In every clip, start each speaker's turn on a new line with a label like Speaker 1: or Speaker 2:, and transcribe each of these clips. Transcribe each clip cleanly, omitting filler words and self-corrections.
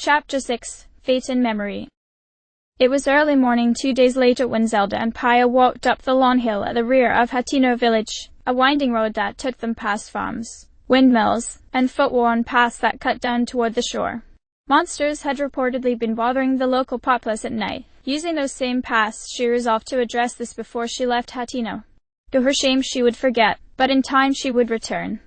Speaker 1: Chapter 6, Fate and Memory. It was early morning 2 days later when Zelda and Paya walked up the long hill at the rear of Hateno village, a winding road that took them past farms, windmills, and foot-worn paths that cut down toward the shore. Monsters had reportedly been bothering the local populace at night. Using those same paths, she resolved to address this before she left Hateno. To her shame she would forget, but in time she would return.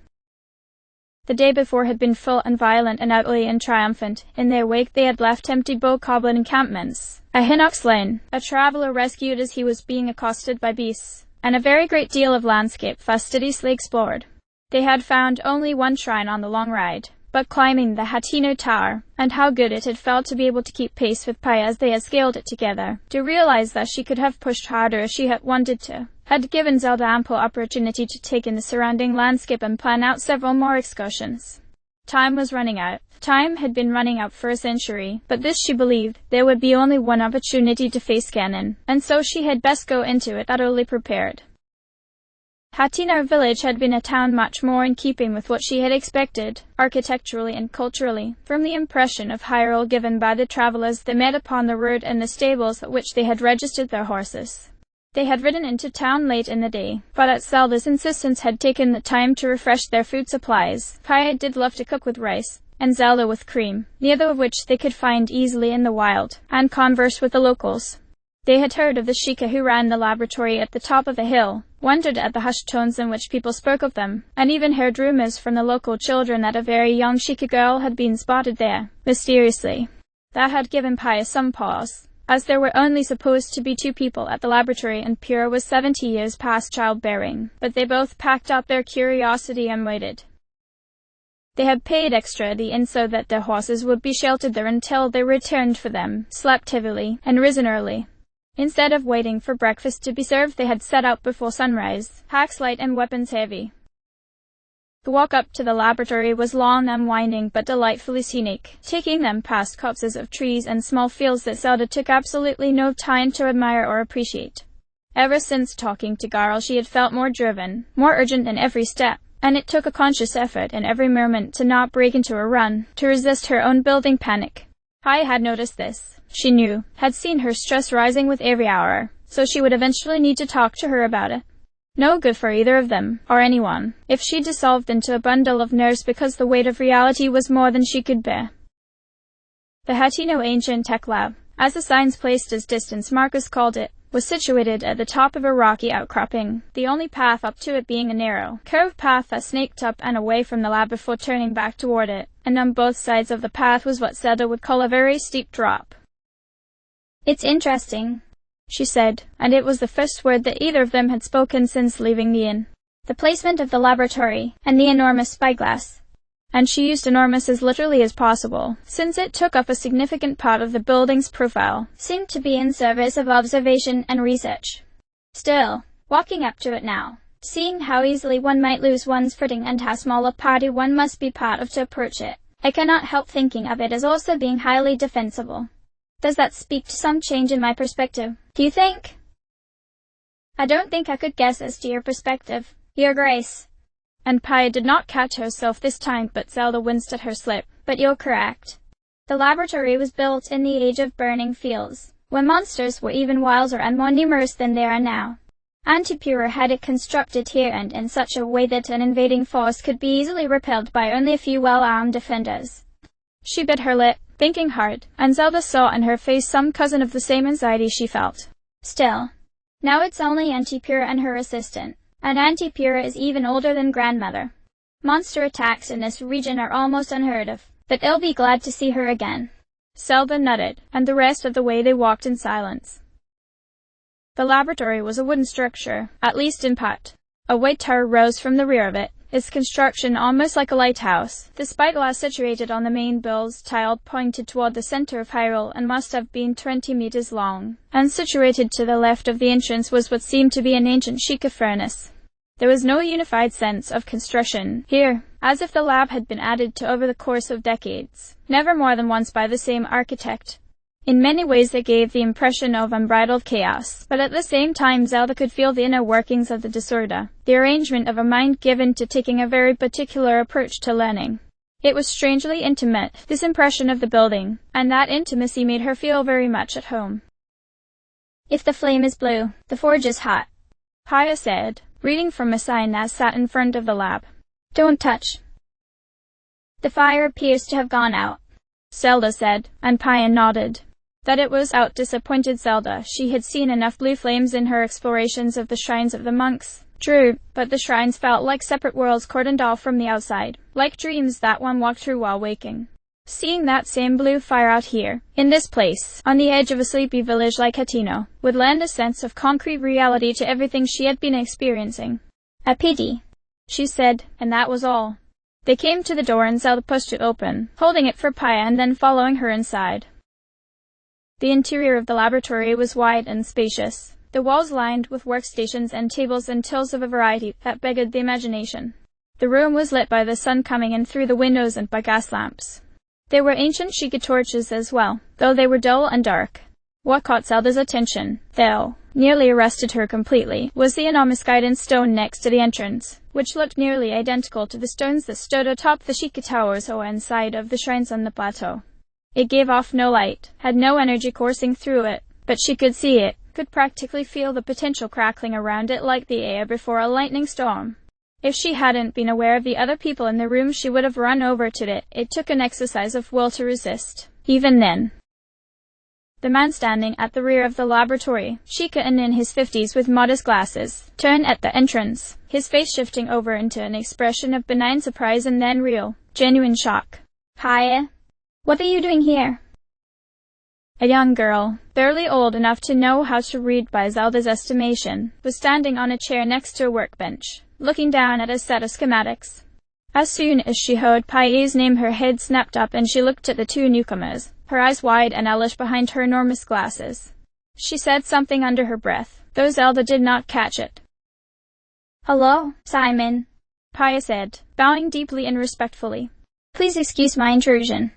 Speaker 1: The day before had been full and violent and ugly and triumphant. In their wake they had left empty bokoblin encampments, a Hinox slain, a traveler rescued as he was being accosted by beasts, and a very great deal of landscape fastidiously explored. They had found only one shrine on the long ride, but climbing the Hateno Tower, and how good it had felt to be able to keep pace with Paya as they had scaled it together, to realize that she could have pushed harder if she had wanted to, had given Zelda ample opportunity to take in the surrounding landscape and plan out several more excursions. Time was running out. Time had been running out for a century, but this she believed, there would be only one opportunity to face Ganon, and so she had best go into it utterly prepared. Hateno village had been a town much more in keeping with what she had expected, architecturally and culturally, from the impression of Hyrule given by the travelers they met upon the road and the stables at which they had registered their horses. They had ridden into town late in the day, but at Zelda's insistence had taken the time to refresh their food supplies. Paya did love to cook with rice, and Zelda with cream, neither of which they could find easily in the wild, and converse with the locals. They had heard of the Sheikah who ran the laboratory at the top of the hill, wondered at the hushed tones in which people spoke of them, and even heard rumors from the local children that a very young Sheikah girl had been spotted there, mysteriously. That had given Paya some pause, as there were only supposed to be 2 people at the laboratory and Pyrrha was 70 years past childbearing, but they both packed up their curiosity and waited. They had paid extra at the inn so that their horses would be sheltered there until they returned for them, slept heavily, and risen early. Instead of waiting for breakfast to be served, they had set out before sunrise, packs light and weapons heavy. The walk up to the laboratory was long and winding but delightfully scenic, taking them past copses of trees and small fields that Zelda took absolutely no time to admire or appreciate. Ever since talking to Garl she had felt more driven, more urgent in every step, and it took a conscious effort in every moment to not break into a run, to resist her own building panic. Paya had noticed this. She knew, had seen her stress rising with every hour, so she would eventually need to talk to her about it. No good for either of them, or anyone, if she dissolved into a bundle of nerves because the weight of reality was more than she could bear. The Hateno Ancient Tech Lab, as the signs placed as distance markers called it, was situated at the top of a rocky outcropping, the only path up to it being a narrow, curved path that snaked up and away from the lab before turning back toward it, and on both sides of the path was what Zelda would call a very steep drop. "It's interesting," she said, and it was the first word that either of them had spoken since leaving the inn. "The placement of the laboratory, and the enormous spyglass." And she used enormous as literally as possible, since it took up a significant part of the building's profile, seemed to be in service of observation and research. Still, walking up to it now, seeing how easily one might lose one's footing and how small a party one must be part of to approach it, I cannot help thinking of it as also being highly defensible. Does that speak to some change in my perspective, do you think? "I don't think I could guess as to your perspective, Your Grace." And Paya did not catch herself this time, but Zelda winced at her slip. "But you're correct. The laboratory was built in the age of burning fields, when monsters were even wilder and more numerous than they are now. Antipura had it constructed here and in such a way that an invading force could be easily repelled by only a few well-armed defenders." She bit her lip, thinking hard, and Zelda saw in her face some cousin of the same anxiety she felt. "Still, now it's only Antipura and her assistant, and Antipura is even older than grandmother. Monster attacks in this region are almost unheard of, but I'll be glad to see her again." Zelda nodded, and the rest of the way they walked in silence. The laboratory was a wooden structure, at least in part. A white tower rose from the rear of it, its construction almost like a lighthouse. The spyglass situated on the main bill's tile pointed toward the center of Hyrule and must have been 20 meters long, and situated to the left of the entrance was what seemed to be an ancient Sheikah furnace. There was no unified sense of construction here, as if the lab had been added to over the course of decades, never more than once by the same architect. In many ways they gave the impression of unbridled chaos, but at the same time Zelda could feel the inner workings of the disorder, the arrangement of a mind given to taking a very particular approach to learning. It was strangely intimate, this impression of the building, and that intimacy made her feel very much at home. "If the flame is blue, the forge is hot," Paya said, reading from a sign that sat in front of the lab. "Don't touch." "The fire appears to have gone out," Zelda said, and Paya nodded. That it was out disappointed Zelda. She had seen enough blue flames in her explorations of the shrines of the monks. True, but the shrines felt like separate worlds cordoned off from the outside, like dreams that one walked through while waking. Seeing that same blue fire out here, in this place, on the edge of a sleepy village like Hateno, would lend a sense of concrete reality to everything she had been experiencing. "A pity," she said, and that was all. They came to the door and Zelda pushed it open, holding it for Paya and then following her inside. The interior of the laboratory was wide and spacious, the walls lined with workstations and tables and tills of a variety that begged the imagination. The room was lit by the sun coming in through the windows and by gas lamps. There were ancient Sheikah torches as well, though they were dull and dark. What caught Zelda's attention, though nearly arrested her completely, was the enormous guidance stone next to the entrance, which looked nearly identical to the stones that stood atop the Sheikah towers on one side of the shrines on the plateau. It gave off no light, had no energy coursing through it, but she could see it, could practically feel the potential crackling around it like the air before a lightning storm. If she hadn't been aware of the other people in the room, she would have run over to it. It took an exercise of will to resist. Even then. The man standing at the rear of the laboratory, Sheikah and in his 50s with modest glasses, turned at the entrance, his face shifting over into an expression of benign surprise and then real, genuine shock. "Paya, what are you doing here?" A young girl, barely old enough to know how to read by Zelda's estimation, was standing on a chair next to a workbench, looking down at a set of schematics. As soon as she heard Paya's name, her head snapped up and she looked at the two newcomers, her eyes wide and owlish behind her enormous glasses. She said something under her breath, though Zelda did not catch it. "Hello, Simon," Paya said, bowing deeply and respectfully. "Please excuse my intrusion."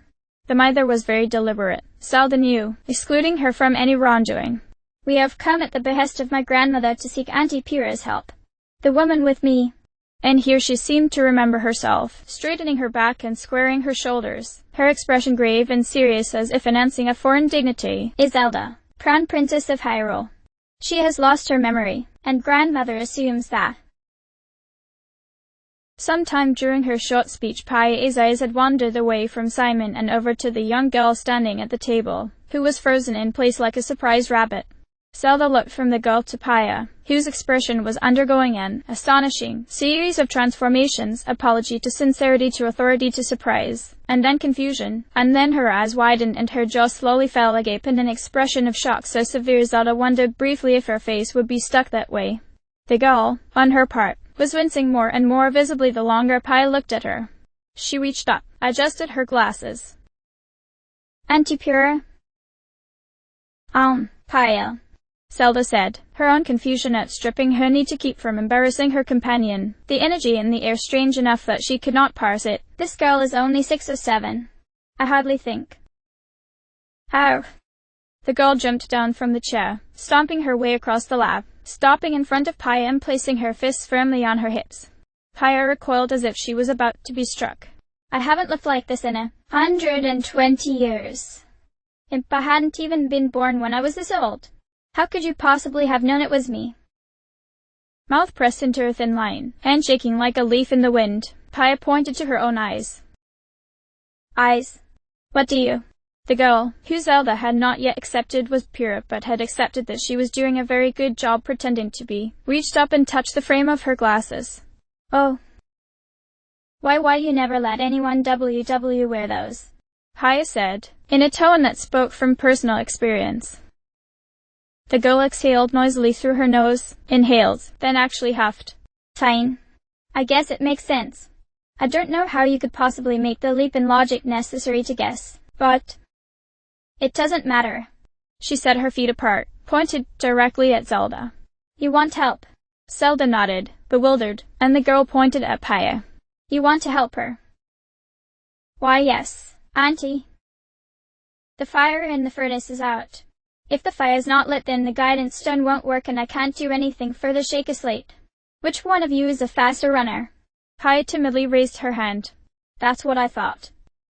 Speaker 1: The mother was very deliberate, Zelda knew, excluding her from any wrongdoing. "We have come at the behest of my grandmother to seek Auntie Pyrrha's help. The woman with me," and here she seemed to remember herself, straightening her back and squaring her shoulders, her expression grave and serious as if announcing a foreign dignity, "is Zelda, Crown Princess of Hyrule. She has lost her memory, and grandmother assumes that." Sometime during her short speech, Paya's eyes had wandered away from Simon and over to the young girl standing at the table, who was frozen in place like a surprised rabbit. Zelda looked from the girl to Paya, whose expression was undergoing an astonishing series of transformations, apology to sincerity to authority to surprise, and then confusion, and then her eyes widened and her jaw slowly fell agape in an expression of shock so severe Zelda wondered briefly if her face would be stuck that way. The girl, on her part, was wincing more and more visibly the longer Paya looked at her. She reached up, adjusted her glasses. "Auntie Pyrrha?" Paya," Zelda said, her own confusion outstripping her need to keep from embarrassing her companion, the energy in the air strange enough that she could not parse it. "This girl is only 6 or 7. I hardly think." "How?" The girl jumped down from the chair, stomping her way across the lab, stopping in front of Paya and placing her fists firmly on her hips. Paya recoiled as if she was about to be struck. "I haven't lived like this in 120 years. If I hadn't even been born when I was this old, how could you possibly have known it was me?" Mouth pressed into her thin line, hand shaking like a leaf in the wind, Paya pointed to her own eyes. "Eyes? What do you?" The girl, who Zelda had not yet accepted was Pyrrha but had accepted that she was doing a very good job pretending to be, reached up and touched the frame of her glasses. "Oh. Why you never let anyone wear those?" Paya said, in a tone that spoke from personal experience. The girl exhaled noisily through her nose, inhaled, then actually huffed. "Fine. I guess it makes sense. I don't know how you could possibly make the leap in logic necessary to guess, but it doesn't matter." She set her feet apart, pointed directly at Zelda. "You want help?" Zelda nodded, bewildered, and the girl pointed at Paya. "You want to help her?" "Why, yes, Auntie. The fire in the furnace is out. If the fire's not lit, then the guidance stone won't work and I can't do anything further shake a slate. Which one of you is a faster runner?" Paya timidly raised her hand. That's what I thought.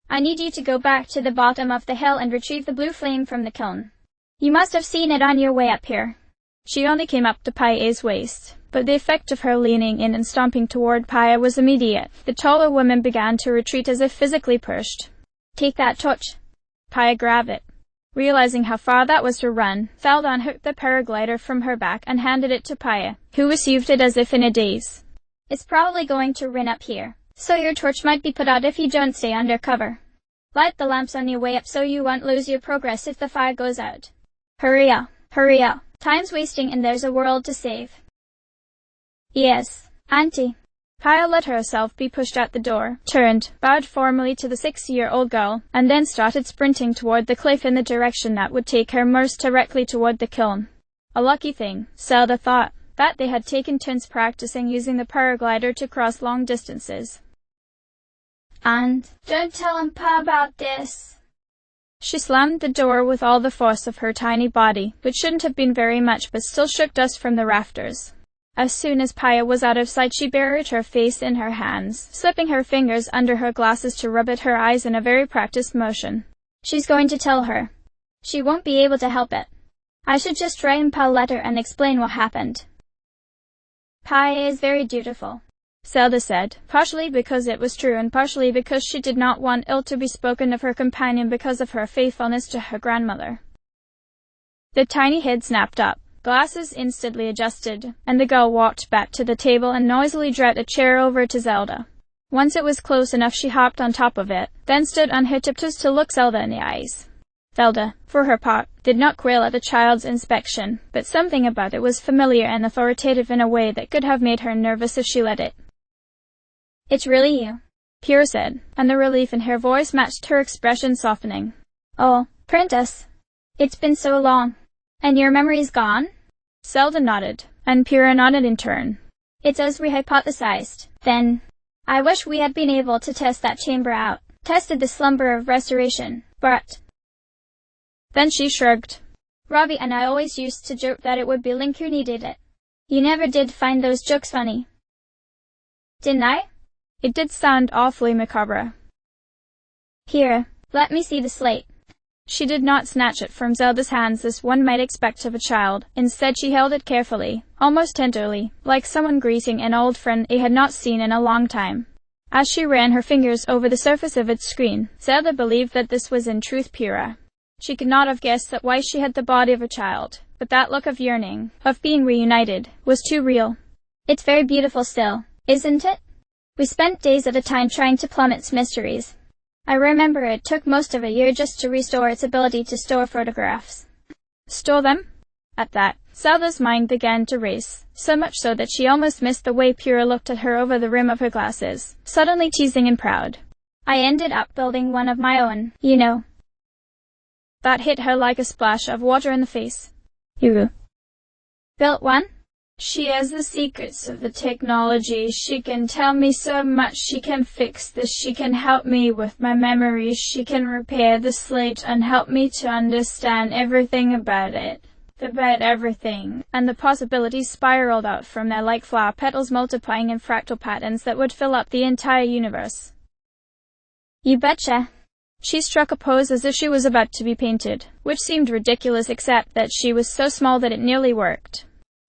Speaker 1: I need you to go back to the bottom of the hill and retrieve the blue flame from the kiln. You must have seen it on your way up here. She only came up to Paya's waist, but the effect of her leaning in and stomping toward Paya was immediate. The taller woman began to retreat as if physically pushed. Take that torch. Paya grabbed it. Realizing how far that was to run, Zelda unhooked the paraglider from her back and handed it to Paya, who received it as if in a daze. It's probably going to rain up here, so your torch might be put out if you don't stay under cover. Light the lamps on your way up so you won't lose your progress if the fire goes out. Hurry up, hurry up. Time's wasting and there's a world to save. Yes, Auntie. Paya let herself be pushed out the door, turned, bowed formally to the 6-year-old girl, and then started sprinting toward the cliff in the direction that would take her most directly toward the kiln. A lucky thing, Zelda thought, that they had taken turns practicing using the paraglider to cross long distances. And don't tell him Pa about this. She slammed the door with all the force of her tiny body, which shouldn't have been very much but still shook dust from the rafters. As soon as Paya was out of sight, she buried her face in her hands, slipping her fingers under her glasses to rub at her eyes in a very practiced motion. She's going to tell her. She won't be able to help it. I should just write Pa a letter and explain what happened. Paya is very dutiful, Zelda said, partially because it was true and partially because she did not want ill to be spoken of her companion because of her faithfulness to her grandmother. The tiny head snapped up, glasses instantly adjusted, and the girl walked back to the table and noisily dragged a chair over to Zelda. Once it was close enough, she hopped on top of it, then stood on her tiptoes to look Zelda in the eyes. Zelda, for her part, did not quail at the child's inspection, but something about it was familiar and authoritative in a way that could have made her nervous if she let it. It's really you, Pure said, and the relief in her voice matched her expression softening. Oh, Princess. It's been so long. And your memory's gone? Zelda nodded, and Pure nodded in turn. It's as we hypothesized, then. I wish we had been able to test that chamber out, tested the slumber of restoration, but... Then she shrugged. Robbie and I always used to joke that it would be Link who needed it. You never did find those jokes funny. Didn't I? It did sound awfully macabre. Here, let me see the slate. She did not snatch it from Zelda's hands as one might expect of a child. Instead, she held it carefully, almost tenderly, like someone greeting an old friend they had not seen in a long time. As she ran her fingers over the surface of its screen, Zelda believed that this was in truth Pura. She could not have guessed that why she had the body of a child, but that look of yearning, of being reunited, was too real. It's very beautiful still, isn't it? We spent days at a time trying to plumb its mysteries. I remember it took most of a year just to restore its ability to store photographs. Store them? At that, Zelda's mind began to race, so much so that she almost missed the way Pura looked at her over the rim of her glasses, suddenly teasing and proud. I ended up building one of my own, you know. That hit her like a splash of water in the face. You built one? She has the secrets of the technology. She can tell me so much. She can fix this. She can help me with my memories. She can repair the slate and help me to understand everything about it. About everything. And the possibilities spiraled out from there like flower petals multiplying in fractal patterns that would fill up the entire universe. You betcha. She struck a pose as if she was about to be painted, which seemed ridiculous except that she was so small that it nearly worked.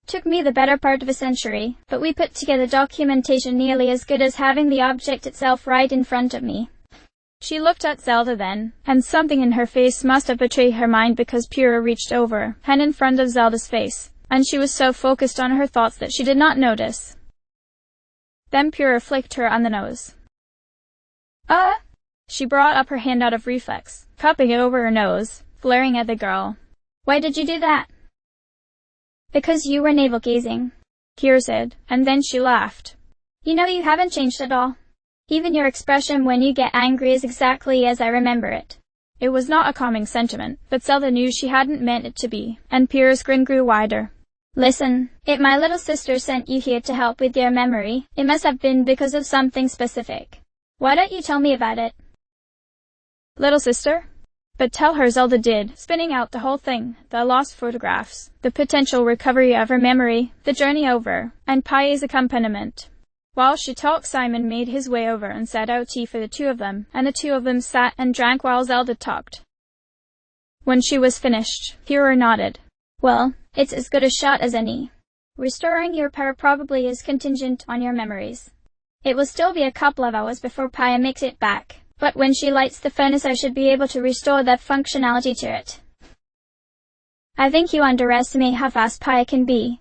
Speaker 1: Took me the better part of a century, but we put together documentation nearly as good as having the object itself right in front of me. She looked at Zelda then, and something in her face must have betrayed her mind because Pura reached over, hand in front of Zelda's face, and she was so focused on her thoughts that she did not notice. Then Pura flicked her on the nose. She brought up her hand out of reflex, cupping it over her nose, glaring at the girl. Why did you do that? Because you were navel-gazing, Pura said, and then she laughed. You know you haven't changed at all. Even your expression when you get angry is exactly as I remember it. It was not a calming sentiment, but Zelda knew she hadn't meant it to be, and Pura's grin grew wider. Listen, if my little sister sent you here to help with your memory, it must have been because of something specific. Why don't you tell me about it? Little sister? But tell her Zelda did, spinning out the whole thing, the lost photographs, the potential recovery of her memory, the journey over, and Paya's accompaniment. While she talked, Simon made his way over and set out tea for the two of them, and the two of them sat and drank while Zelda talked. When she was finished, Pyrrha nodded. Well, it's as good a shot as any. Restoring your power probably is contingent on your memories. It will still be a couple of hours before Paya makes it back, but when she lights the furnace I should be able to restore that functionality to it. I think you underestimate how fast Paya can be,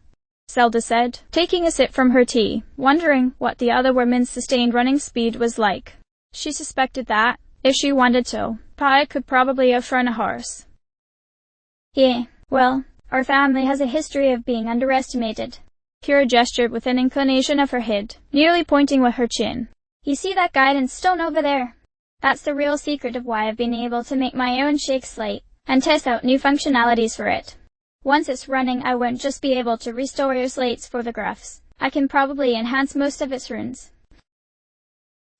Speaker 1: Zelda said, taking a sip from her tea, wondering what the other woman's sustained running speed was like. She suspected that, if she wanted to, Paya could probably outrun a horse. Yeah, well, our family has a history of being underestimated. Pyrrha gestured with an inclination of her head, nearly pointing with her chin. You see that guidance stone over there? That's the real secret of why I've been able to make my own shake slate, and test out new functionalities for it. Once it's running, I won't just be able to restore your slate's photographs. I can probably enhance most of its runes.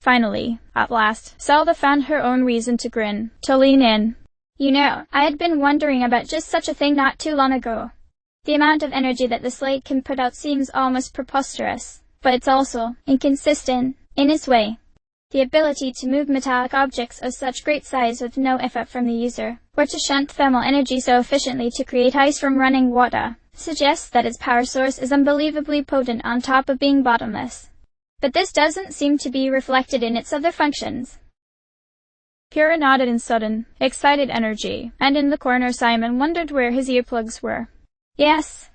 Speaker 1: Finally, at last, Zelda found her own reason to grin, to lean in. You know, I had been wondering about just such a thing not too long ago. The amount of energy that the slate can put out seems almost preposterous, but it's also inconsistent, in its way. The ability to move metallic objects of such great size with no effort from the user, or to shunt thermal energy so efficiently to create ice from running water, suggests that its power source is unbelievably potent on top of being bottomless. But this doesn't seem to be reflected in its other functions. Pyrrha nodded in sudden, excited energy, and in the corner Simon wondered where his earplugs were. Yes,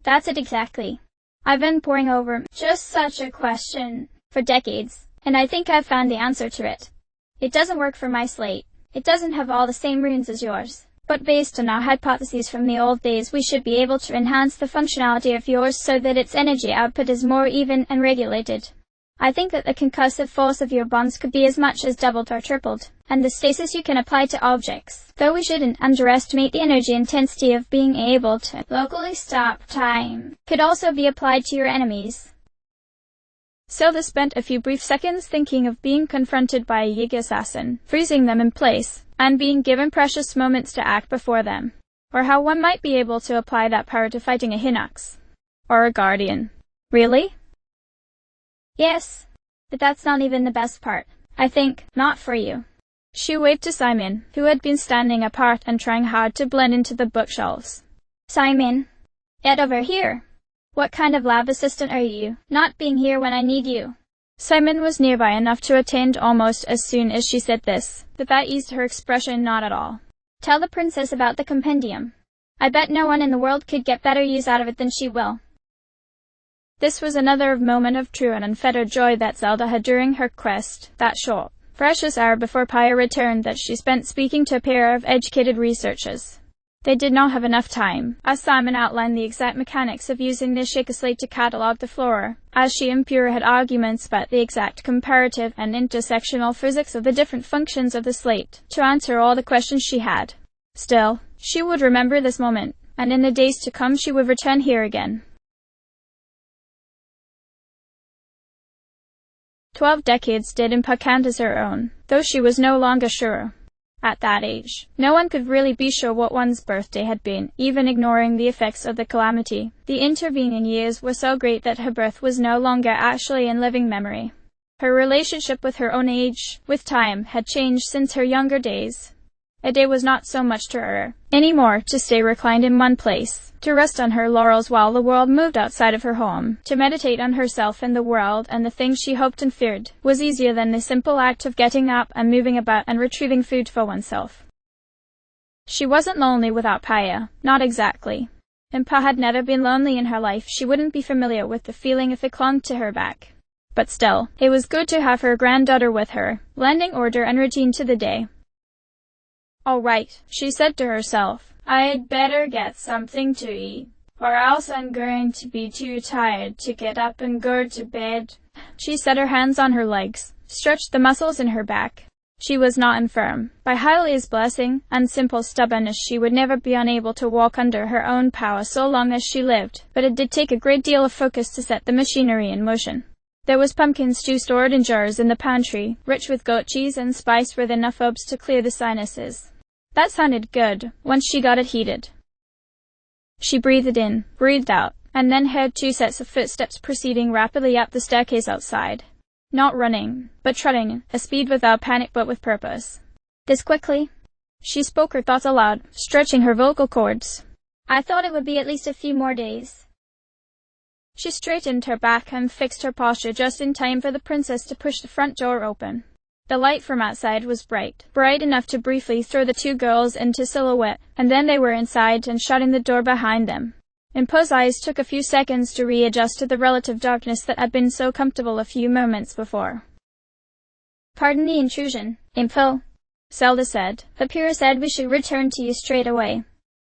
Speaker 1: that's it exactly. I've been poring over just such a question for decades. And I think I've found the answer to it. It doesn't work for my slate. It doesn't have all the same runes as yours. But based on our hypotheses from the old days, we should be able to enhance the functionality of yours so that its energy output is more even and regulated. I think that the concussive force of your bonds could be as much as doubled or tripled, and the stasis you can apply to objects, though we shouldn't underestimate the energy intensity of being able to locally stop time, could also be applied to your enemies. Zelda spent a few brief seconds thinking of being confronted by a Yiga assassin, freezing them in place, and being given precious moments to act before them. Or how one might be able to apply that power to fighting a Hinox. Or a Guardian. Really? Yes. But that's not even the best part. I think, not for you. She waved to Simon, who had been standing apart and trying hard to blend into the bookshelves. Simon. Get over here. What kind of lab assistant are you, not being here when I need you? Simon was nearby enough to attend almost as soon as she said this, but that eased her expression not at all. Tell the princess about the compendium. I bet no one in the world could get better use out of it than she will. This was another moment of true and unfettered joy that Zelda had during her quest, that short, precious hour before Paya returned that she spent speaking to a pair of educated researchers. They did not have enough time, as Simon outlined the exact mechanics of using the shaker slate to catalog the flora, as she and Pyrrha had arguments about the exact comparative and intersectional physics of the different functions of the slate, to answer all the questions she had. Still, she would remember this moment, and in the days to come she would return here again. 12 decades did impact as her own, though she was no longer sure. At that age, no one could really be sure what one's birthday had been, even ignoring the effects of the calamity. The intervening years were so great that her birth was no longer actually in living memory. Her relationship with her own age, with time, had changed since her younger days. A day was not so much to her anymore to stay reclined in one place, to rest on her laurels while the world moved outside of her home, to meditate on herself and the world and the things she hoped and feared, was easier than the simple act of getting up and moving about and retrieving food for oneself. She wasn't lonely without Paya, not exactly. Impa had never been lonely in her life. She wouldn't be familiar with the feeling if it clung to her back. But still, it was good to have her granddaughter with her, lending order and routine to the day. All right, she said to herself, I'd better get something to eat, or else I'm going to be too tired to get up and go to bed. She set her hands on her legs, stretched the muscles in her back. She was not infirm. By Hylia's blessing and simple stubbornness she would never be unable to walk under her own power so long as she lived, but it did take a great deal of focus to set the machinery in motion. There was pumpkin stew stored in jars in the pantry, rich with goat cheese and spiced with enough herbs to clear the sinuses. That sounded good, once she got it heated. She breathed in, breathed out, and then heard 2 sets of footsteps proceeding rapidly up the staircase outside. Not running, but trotting, a speed without panic but with purpose. This quickly? She spoke her thoughts aloud, stretching her vocal cords. I thought it would be at least a few more days. She straightened her back and fixed her posture just in time for the princess to push the front door open. The light from outside was bright enough to briefly throw the 2 girls into silhouette, and then they were inside and shutting the door behind them. Impo's eyes took a few seconds to readjust to the relative darkness that had been so comfortable a few moments before. Pardon the intrusion, Impo, Zelda said, but Pyrrha said we should return to you straight away.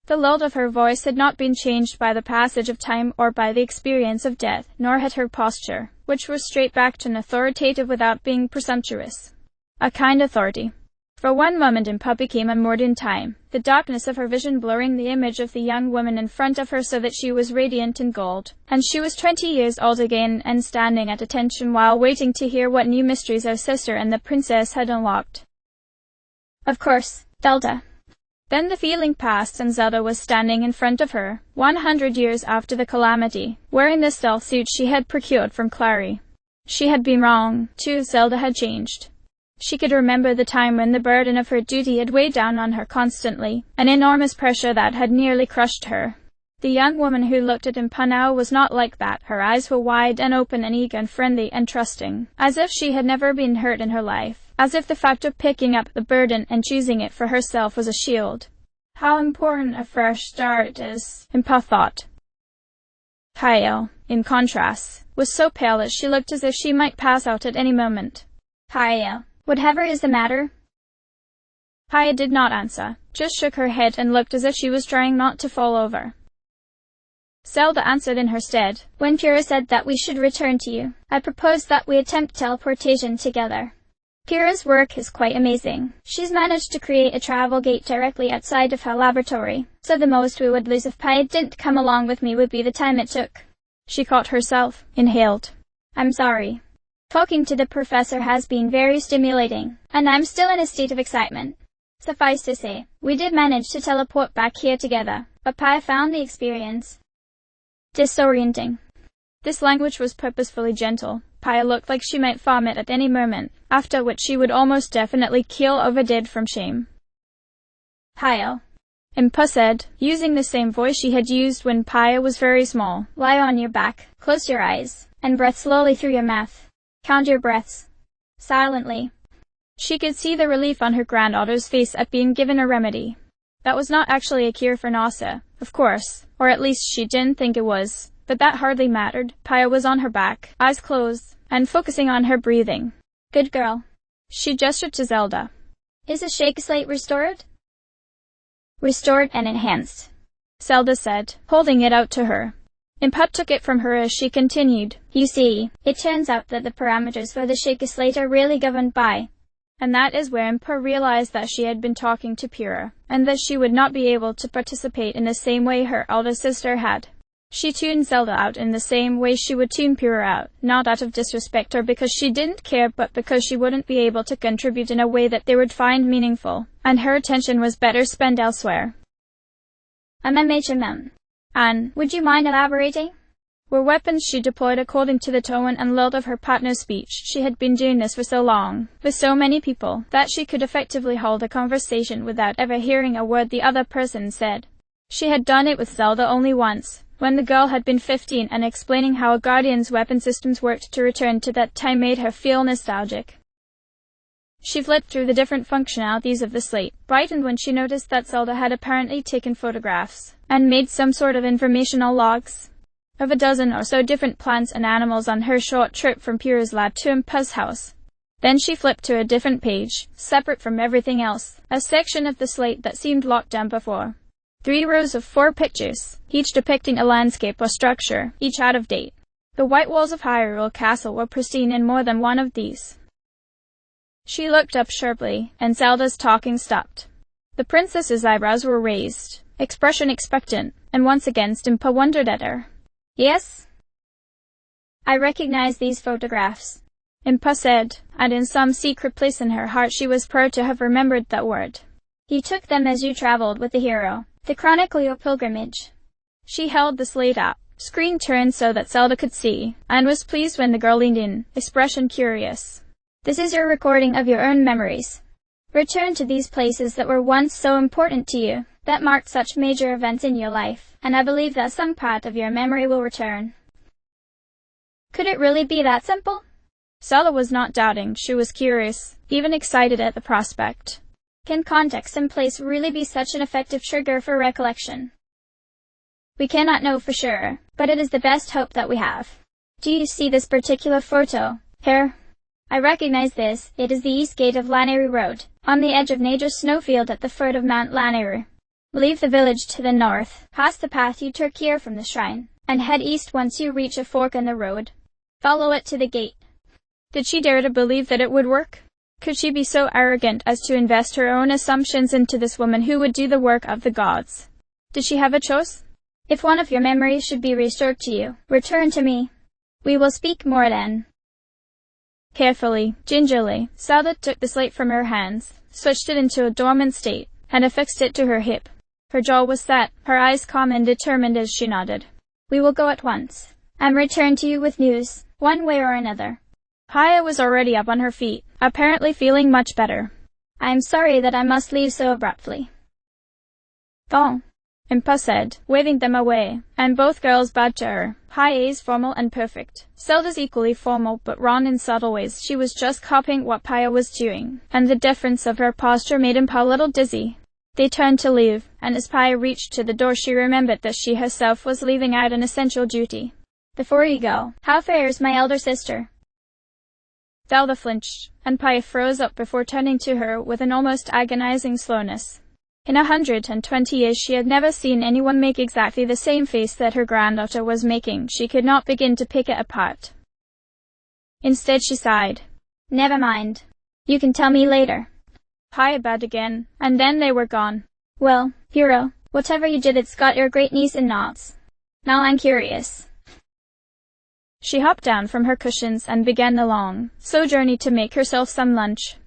Speaker 1: The lilt of her voice had not been changed by the passage of time or by the experience of death, nor had her posture, which was straight-backed and authoritative without being presumptuous. A kind authority. For one moment Impa became unmoored in time, the darkness of her vision blurring the image of the young woman in front of her so that she was radiant in gold, and she was 20 years old again and standing at attention while waiting to hear what new mysteries her sister and the princess had unlocked. Of course, Zelda. Then the feeling passed and Zelda was standing in front of her, 100 years after the calamity, wearing the stealth suit she had procured from Clary. She had been wrong, too. Zelda had changed. She could remember the time when the burden of her duty had weighed down on her constantly, an enormous pressure that had nearly crushed her. The young woman who looked at Impa now was not like that. Her eyes were wide and open and eager and friendly and trusting, as if she had never been hurt in her life. As if the fact of picking up the burden and choosing it for herself was a shield. How important a fresh start is, Impa thought. Kyle, in contrast, was so pale that she looked as if she might pass out at any moment. Kyle, whatever is the matter? Kaya did not answer, just shook her head and looked as if she was trying not to fall over. Zelda answered in her stead. When Pyrrha said that we should return to you, I proposed that we attempt teleportation together. Pyrrha's work is quite amazing. She's managed to create a travel gate directly outside of her laboratory, so the most we would lose if Pi didn't come along with me would be the time it took. She caught herself, inhaled. I'm sorry. Talking to the professor has been very stimulating, and I'm still in a state of excitement. Suffice to say, we did manage to teleport back here together, but Pi found the experience disorienting. This language was purposefully gentle. Pi looked like she might vomit at any moment, after which she would almost definitely keel over dead from shame. Pio, Impa said, using the same voice she had used when Pia was very small. Lie on your back, close your eyes, and breathe slowly through your mouth. Count your breaths. Silently. She could see the relief on her granddaughter's face at being given a remedy. That was not actually a cure for nausea, of course, or at least she didn't think it was. But that hardly mattered. Pia was on her back, eyes closed, and focusing on her breathing. Good girl. She gestured to Zelda. Is the shake slate restored? Restored and enhanced, Zelda said, holding it out to her. Impa took it from her as she continued. You see, it turns out that the parameters for the shake slate are really governed by. And that is where Impa realized that she had been talking to Pyrrha, and that she would not be able to participate in the same way her elder sister had. She tuned Zelda out in the same way she would tune Pyrrha out, not out of disrespect or because she didn't care, but because she wouldn't be able to contribute in a way that they would find meaningful, and her attention was better spent elsewhere. And, would you mind elaborating? Were weapons she deployed according to the tone and lilt of her partner's speech. She had been doing this for so long, with so many people, that she could effectively hold a conversation without ever hearing a word the other person said. She had done it with Zelda only once, when the girl had been 15, and explaining how a Guardian's weapon systems worked to return to that time made her feel nostalgic. She flipped through the different functionalities of the slate, brightened when she noticed that Zelda had apparently taken photographs, and made some sort of informational logs, of a dozen or so different plants and animals on her short trip from Pyrrha's lab to Impa's house. Then she flipped to a different page, separate from everything else, a section of the slate that seemed locked down before. 3 rows of 4 pictures, each depicting a landscape or structure, each out of date. The white walls of Hyrule Castle were pristine in more than one of these. She looked up sharply, and Zelda's talking stopped. The princess's eyebrows were raised, expression expectant, and once again Impa wondered at her. Yes? I recognize these photographs, Impa said, and in some secret place in her heart she was proud to have remembered that word. You took them as you traveled with the hero. The chronicle your pilgrimage. She held the slate up, screen turned so that Zelda could see, and was pleased when the girl leaned in, expression curious. This is your recording of your own memories. Return to these places that were once so important to you, that marked such major events in your life, and I believe that some part of your memory will return. Could it really be that simple? Zelda was not doubting, she was curious, even excited at the prospect. Can context and place really be such an effective trigger for recollection? We cannot know for sure, but it is the best hope that we have. Do you see this particular photo, here? I recognize this, it is the east gate of Lanayru Road, on the edge of nature's snowfield at the foot of Mount Lanayru. Leave the village to the north, past the path you took here from the shrine, and head east once you reach a fork in the road. Follow it to the gate. Did she dare to believe that it would work? Could she be so arrogant as to invest her own assumptions into this woman who would do the work of the gods? Did she have a choice? If one of your memories should be restored to you, return to me. We will speak more then. Carefully, gingerly, Zelda took the slate from her hands, switched it into a dormant state, and affixed it to her hip. Her jaw was set, her eyes calm and determined as she nodded. We will go at once, and return to you with news, one way or another. Paya was already up on her feet, apparently feeling much better. I am sorry that I must leave so abruptly. Bon. Impa said, waving them away, and both girls bowed to her. Paya's formal and perfect. Zelda's equally formal but wrong in subtle ways. She was just copying what Paya was doing, and the difference of her posture made Impa a little dizzy. They turned to leave, and as Paya reached to the door she remembered that she herself was leaving out an essential duty. Before you go, how fares my elder sister? Zelda flinched, and Paya froze up before turning to her with an almost agonizing slowness. In 120 years she had never seen anyone make exactly the same face that her granddaughter was making. She could not begin to pick it apart. Instead she sighed. Never mind. You can tell me later. Paya bowed again, and then they were gone. Well, hero, whatever you did, it's got your great niece in knots. Now I'm curious. She hopped down from her cushions and began the long, slow journey to make herself some lunch.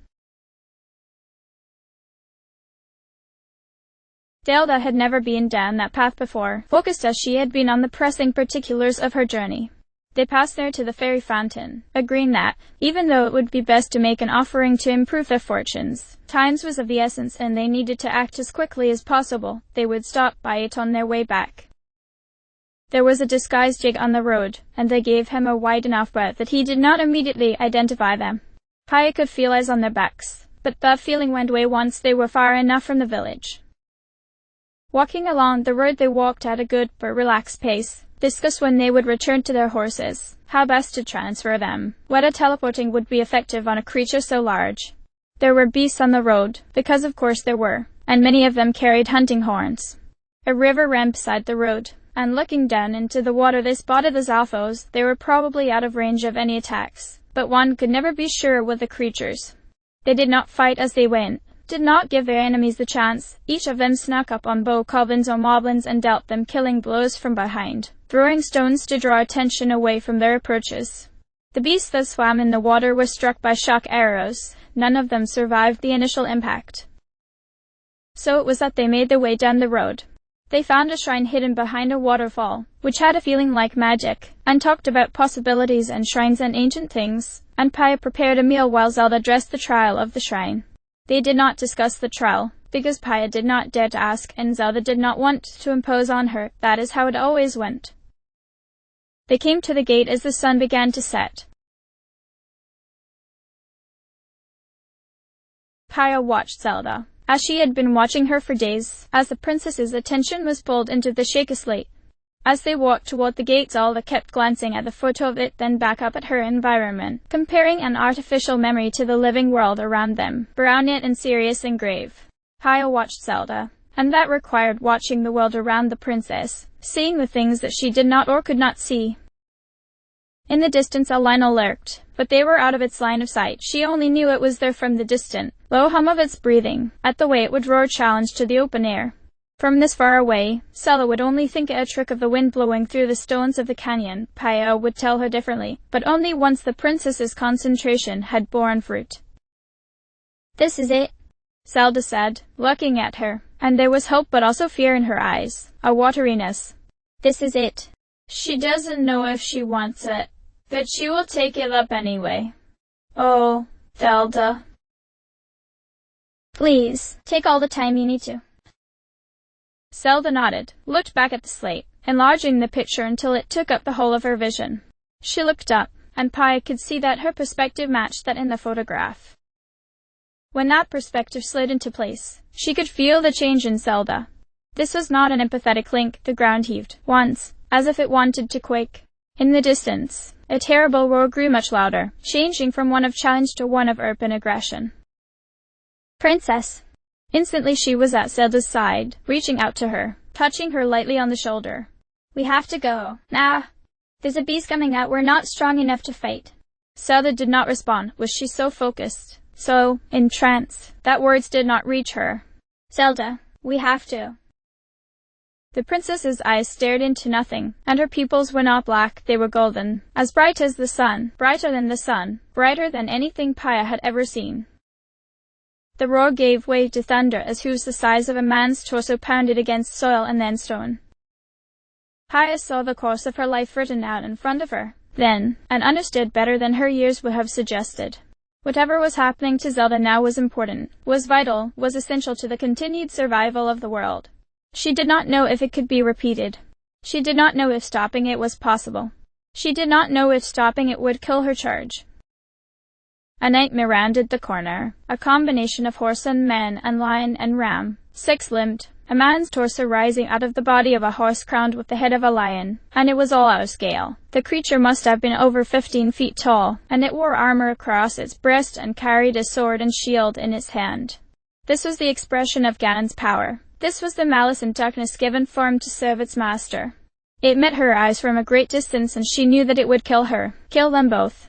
Speaker 1: Zelda had never been down that path before, focused as she had been on the pressing particulars of her journey. They passed there to the fairy fountain, agreeing that, even though it would be best to make an offering to improve their fortunes, time was of the essence and they needed to act as quickly as possible. They would stop by it on their way back. There was a disguised jig on the road, and they gave him a wide enough berth that he did not immediately identify them. Paya could feel eyes on their backs, but that feeling went away once they were far enough from the village. Walking along the road they walked at a good but relaxed pace, discussed when they would return to their horses, how best to transfer them, whether teleporting would be effective on a creature so large. There were beasts on the road, because of course there were, and many of them carried hunting horns. A river ran beside the road, and looking down into the water they spotted the Zalfos. They were probably out of range of any attacks, but one could never be sure with the creatures. They did not fight as they went, did not give their enemies the chance. Each of them snuck up on bokoblins or moblins and dealt them killing blows from behind, throwing stones to draw attention away from their approaches. The beasts that swam in the water were struck by shock arrows. None of them survived the initial impact. So it was that they made their way down the road. They found a shrine hidden behind a waterfall, which had a feeling like magic, and talked about possibilities and shrines and ancient things, and Paya prepared a meal while Zelda dressed the trial of the shrine. They did not discuss the trial, because Paya did not dare to ask and Zelda did not want to impose on her. That is how it always went. They came to the gate as the sun began to set. Paya watched Zelda, as she had been watching her for days, as the princess's attention was pulled into the shaker slate. As they walked toward the gate, Zelda kept glancing at the photo of it, then back up at her environment, comparing an artificial memory to the living world around them, brown yet and serious and grave. Paya watched Zelda, and that required watching the world around the princess, seeing the things that she did not or could not see. In the distance a lionel lurked, but they were out of its line of sight. She only knew it was there from the distant, low hum of its breathing, at the way it would roar challenge to the open air. From this far away, Zelda would only think it a trick of the wind blowing through the stones of the canyon. Paya would tell her differently, but only once the princess's concentration had borne fruit. This is it, Zelda said, looking at her, and there was hope but also fear in her eyes, a wateriness. This is it. She doesn't know if she wants it, but she will take it up anyway. Oh, Zelda. Please, take all the time you need to. Zelda nodded, looked back at the slate, enlarging the picture until it took up the whole of her vision. She looked up, and Pia could see that her perspective matched that in the photograph. When that perspective slid into place, she could feel the change in Zelda. This was not an empathetic link. The ground heaved once, as if it wanted to quake. In the distance, a terrible roar grew much louder, changing from one of challenge to one of open aggression. Princess! Instantly she was at Zelda's side, reaching out to her, touching her lightly on the shoulder. We have to go. Nah. There's a beast coming out. We're not strong enough to fight. Zelda did not respond. Was she so focused, so entranced, that words did not reach her? Zelda, we have to. The princess's eyes stared into nothing, and her pupils were not black, they were golden, as bright as the sun, brighter than the sun, brighter than anything Pia had ever seen. The roar gave way to thunder as hooves the size of a man's torso pounded against soil and then stone. Pia saw the course of her life written out in front of her, then, and understood better than her years would have suggested. Whatever was happening to Zelda now was important, was vital, was essential to the continued survival of the world. She did not know if it could be repeated. She did not know if stopping it was possible. She did not know if stopping it would kill her charge. A nightmare rounded the corner, a combination of horse and man and lion and ram, six-limbed, a man's torso rising out of the body of a horse crowned with the head of a lion, and it was all out of scale. The creature must have been over 15 feet tall, and it wore armor across its breast and carried a sword and shield in its hand. This was the expression of Ganon's power. This was the malice and darkness given form to serve its master. It met her eyes from a great distance, and she knew that it would kill her, kill them both.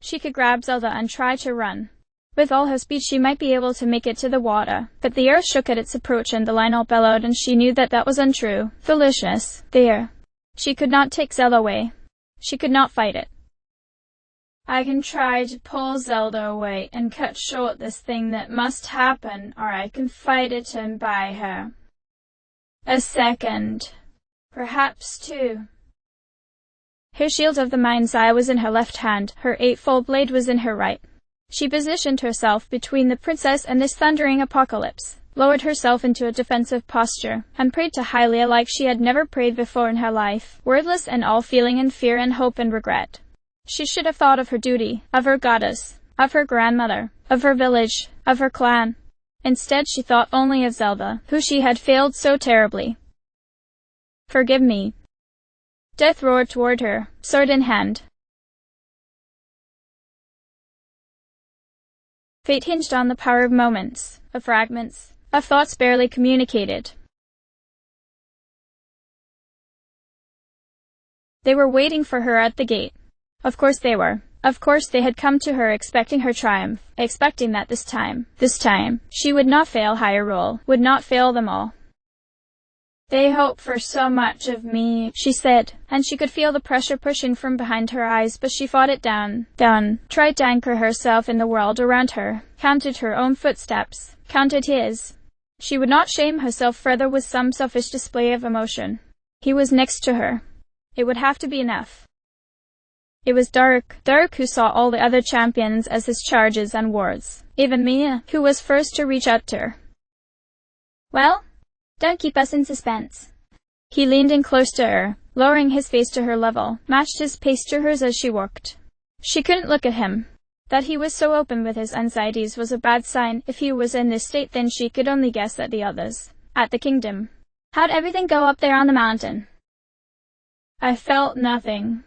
Speaker 1: She could grab Zelda and try to run. With all her speed she might be able to make it to the water, but the earth shook at its approach and the lion bellowed, and she knew that that was untrue, foolishness, there. She could not take Zelda away. She could not fight it. I can try to pull Zelda away and cut short this thing that must happen, or I can fight it and buy her. A second. Perhaps two. Her shield of the mind's eye was in her left hand, her eightfold blade was in her right. She positioned herself between the princess and this thundering apocalypse, lowered herself into a defensive posture, and prayed to Hylia like she had never prayed before in her life, wordless and all feeling in fear and hope and regret. She should have thought of her duty, of her goddess, of her grandmother, of her village, of her clan. Instead she thought only of Zelda, who she had failed so terribly. Forgive me. Death roared toward her, sword in hand. Fate hinged on the power of moments, of fragments, of thoughts barely communicated. They were waiting for her at the gate. Of course they were. Of course they had come to her expecting her triumph, expecting that this time, she would not fail Hyrule, would not fail them all. They hope for so much of me, she said, and she could feel the pressure pushing from behind her eyes, but she fought it down, tried to anchor herself in the world around her, counted her own footsteps, counted his. She would not shame herself further with some selfish display of emotion. He was next to her. It would have to be enough. It was Dark who saw all the other champions as his charges and wards, even Mia, who was first to reach out to her. Well? Don't keep us in suspense. He leaned in close to her, lowering his face to her level, matched his pace to hers as she walked. She couldn't look at him. That he was so open with his anxieties was a bad sign. If he was in this state, then she could only guess at the others. At the kingdom. How'd everything go up there on the mountain? I felt nothing.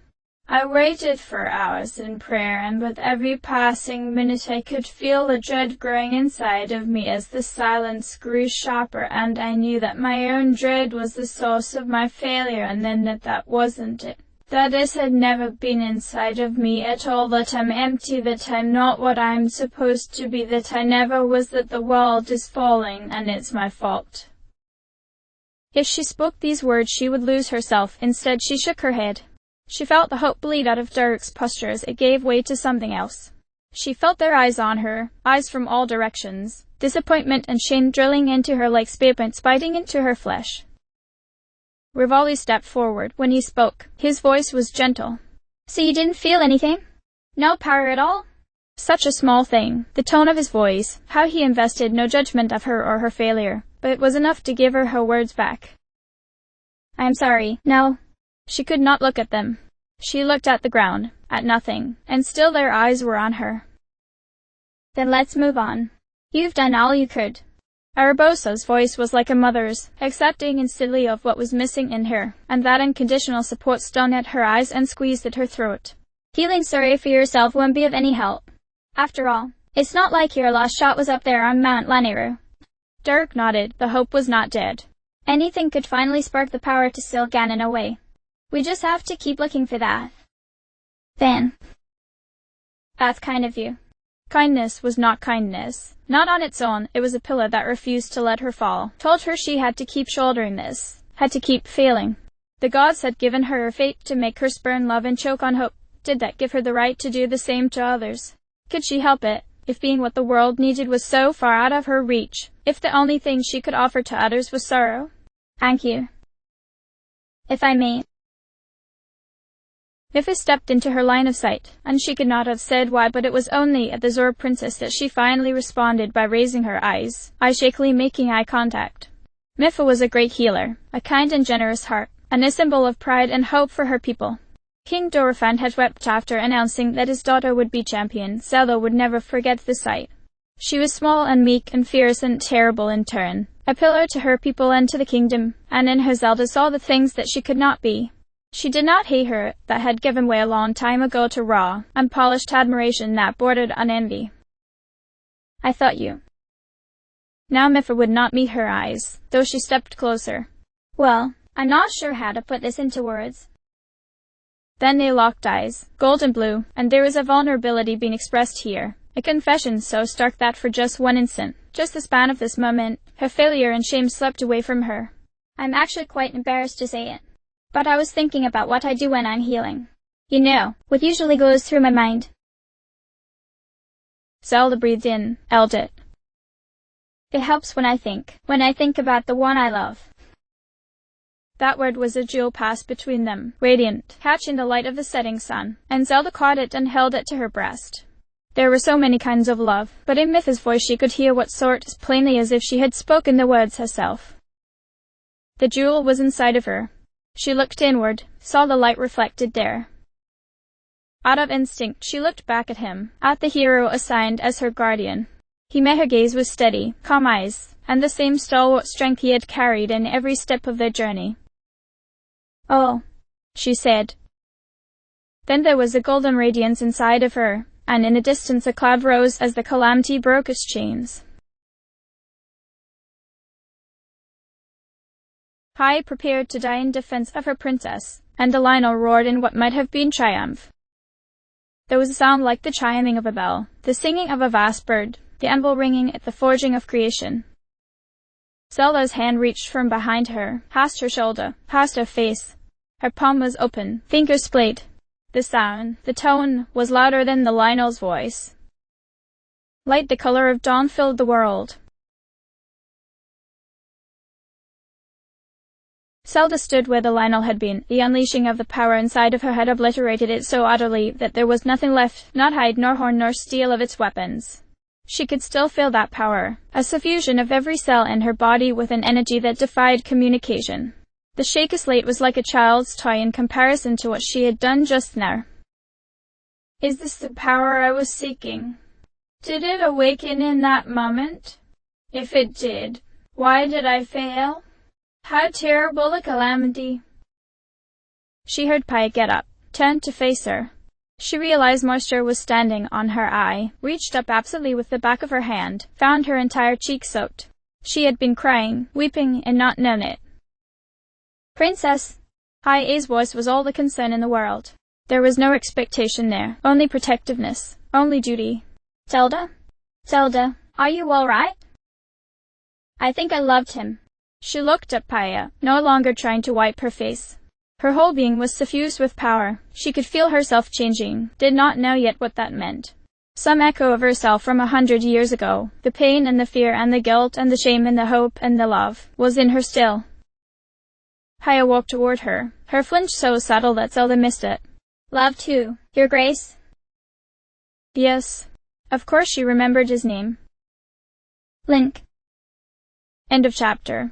Speaker 1: I waited for hours in prayer, and with every passing minute I could feel the dread growing inside of me as the silence grew sharper, and I knew that my own dread was the source of my failure, and then that wasn't it. That it had never been inside of me at all, that I'm empty, that I'm not what I'm supposed to be, that I never was, that the world is falling, and it's my fault. If she spoke these words she would lose herself. Instead she shook her head. She felt the hope bleed out of Dark's posture as it gave way to something else. She felt their eyes on her, eyes from all directions, disappointment and shame drilling into her like spearpoints biting into her flesh. Rivali stepped forward when he spoke. His voice was gentle.
Speaker 2: So you didn't feel anything? No power at all?
Speaker 1: Such a small thing. The tone of his voice, how he invested no judgment of her or her failure, but it was enough to give her her words back.
Speaker 2: I am sorry. No.
Speaker 1: She could not look at them. She looked at the ground, at nothing, and still their eyes were on her.
Speaker 2: Then let's move on. You've done all you could.
Speaker 1: Arabosa's voice was like a mother's, accepting instantly of what was missing in her, and that unconditional support stung at her eyes and squeezed at her throat.
Speaker 2: Feeling sorry for yourself won't be of any help. After all, it's not like your last shot was up there on Mount Laniru.
Speaker 1: Dirk nodded. The hope was not dead.
Speaker 2: Anything could finally spark the power to seal Ganon away. We just have to keep looking for that. Then. That's kind of you.
Speaker 1: Kindness was not kindness. Not on its own. It was a pillar that refused to let her fall. Told her she had to keep shouldering this. Had to keep failing. The gods had given her a fate to make her spurn love and choke on hope. Did that give her the right to do the same to others? Could she help it, if being what the world needed was so far out of her reach, if the only thing she could offer to others was sorrow?
Speaker 2: Thank you. If I may.
Speaker 1: Mifa stepped into her line of sight, and she could not have said why, but it was only at the Zora princess that she finally responded by raising her eyes, shakily making eye contact. Mifa was a great healer, a kind and generous heart, and a symbol of pride and hope for her people. King Dorephan had wept after announcing that his daughter would be champion. Zelda would never forget the sight. She was small and meek and fierce and terrible in turn, a pillar to her people and to the kingdom, and in her Zelda saw the things that she could not be. She did not hate her that had given way a long time ago to raw, unpolished admiration that bordered on envy. I thought you. Now Mifa would not meet her eyes, though she stepped closer.
Speaker 2: Well, I'm not sure how to put this into words.
Speaker 1: Then they locked eyes, gold and blue, and there was a vulnerability being expressed here, a confession so stark that for just one instant, just the span of this moment, her failure and shame slipped away from her.
Speaker 2: I'm actually quite embarrassed to say it, but I was thinking about what I do when I'm healing. You know, what usually goes through my mind.
Speaker 1: Zelda breathed in, held it.
Speaker 2: It helps when I think about the one I love.
Speaker 1: That word was a jewel passed between them, radiant, catching the light of the setting sun, and Zelda caught it and held it to her breast. There were so many kinds of love, but in Mifa's voice she could hear what sort as plainly as if she had spoken the words herself. The jewel was inside of her. She looked inward, saw the light reflected there. Out of instinct she looked back at him, at the hero assigned as her guardian. He met her gaze with steady, calm eyes, and the same stalwart strength he had carried in every step of their journey.
Speaker 2: Oh,
Speaker 1: she said. Then there was a golden radiance inside of her, and in the distance a cloud rose as the calamity broke its chains. Pai prepared to die in defense of her princess, and the Lionel roared in what might have been triumph. There was a sound like the chiming of a bell, the singing of a vast bird, the anvil ringing at the forging of creation. Zelda's hand reached from behind her, past her shoulder, past her face. Her palm was open, fingers splayed. The sound, the tone, was louder than the Lionel's voice. Light the color of dawn filled the world. Zelda stood where the Lionel had been. The unleashing of the power inside of her had obliterated it so utterly that there was nothing left, not hide nor horn nor steel of its weapons. She could still feel that power, a suffusion of every cell in her body with an energy that defied communication. The Shaker Slate was like a child's toy in comparison to what she had done just now. Is this the power I was seeking? Did it awaken in that moment? If it did, why did I fail? How terrible a calamity! She heard Pai get up, turned to face her. She realized moisture was standing on her eye, reached up absently with the back of her hand, found her entire cheek soaked. She had been crying, weeping, and not known it. Princess! Pai's voice was all the concern in the world. There was no expectation there, only protectiveness, only duty.
Speaker 2: Zelda? Zelda, are you all right? I think I loved him.
Speaker 1: She looked at Paia, no longer trying to wipe her face. Her whole being was suffused with power. She could feel herself changing, did not know yet what that meant. Some echo of herself from 100 years ago, the pain and the fear and the guilt and the shame and the hope and the love, was in her still. Pia walked toward her, her flinch so subtle that Zelda missed it.
Speaker 2: Love to, Your Grace.
Speaker 1: Yes. Of course she remembered his name.
Speaker 2: Link.
Speaker 1: End of chapter.